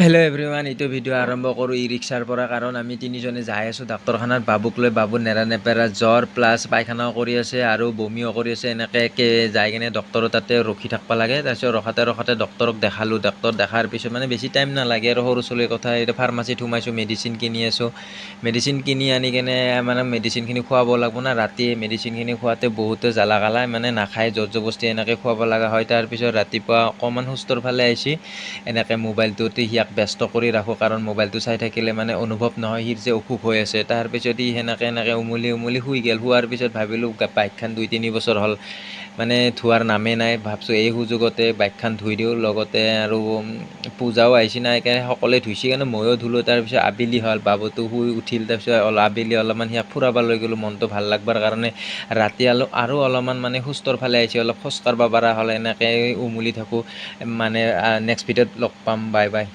Hello' everyone, এইটো video' আৰম্ভ কৰোঁ ই ৰিক্সাৰ পৰা। কাৰণ আমি তিনিজনে যাই আছোঁ ডাক্তৰখানাত বাবুক লৈ। বাবু নেৰানেপেৰা জ্বৰ প্লাছ পায়খানাও কৰি আছে আৰু বমিও কৰি আছে। এনেকৈ যাই কিনে ডক্তৰৰ তাতে ৰখি থাকিব লাগে। তাৰপিছত ৰখাতে ডক্তৰক দেখালোঁ। ডক্তৰ দেখাৰ পিছত মানে বেছি টাইম নালাগে আৰু সৰু ছোৱালীৰ কথা। এতিয়া ফাৰ্মাচীত সোমাইছোঁ, মেডিচিন কিনি আছোঁ। মেডিচিন কিনি আনি কেনে মানে মেডিচিনখিনি খুৱাব লাগিব না। ৰাতি মেডিচিনখিনি খুৱাওঁতে বহুতে জ্বালা কালা মানে নাখায়, জোৰ জবস্তি এনেকৈ খুৱাব লগা হয়। তাৰপিছত ৰাতিপুৱা অকণমান সুস্থৰ ফালে আহিছে। এনেকৈ মোবাইলটোতে সিয়াক ব্যস্ত কৰি ৰাখোঁ, কাৰণ মোবাইলটো চাই থাকিলে মানে অনুভৱ নহয় সিৰ যে অসুখ হৈ আছে। তাৰপিছত সি সেনেকৈ উমলি শুই গ'ল। শোৱাৰ পিছত ভাবিলোঁ বাইকখন 2-3 বছৰ হ'ল মানে ধোৱাৰ নামেই নাই। ভাবছোঁ এই সুযোগতে বাইকখন ধুই দিওঁ। লগতে আৰু পূজাও আহিছে না, সেইকাৰণে সকলোৱে ধুইছে কাৰণে ময়ো ধুলোঁ। তাৰপিছত আবেলি হ'ল, বাবুটো শুই উঠিল। তাৰপিছত আবেলি অলপমান সিয়াক ফুৰাব লৈ গ'লোঁ মনটো ভাল লাগবাৰ কাৰণে। ৰাতি আৰু অলপমান মানে সুস্থৰ ফালে আহিছে, অলপ খোজ কাঢ়িব পৰা হ'লে। এনেকৈ উমলি থাকোঁ। মানে নেক্সট ভিডিঅ'ত লগ পাম। Bye bye.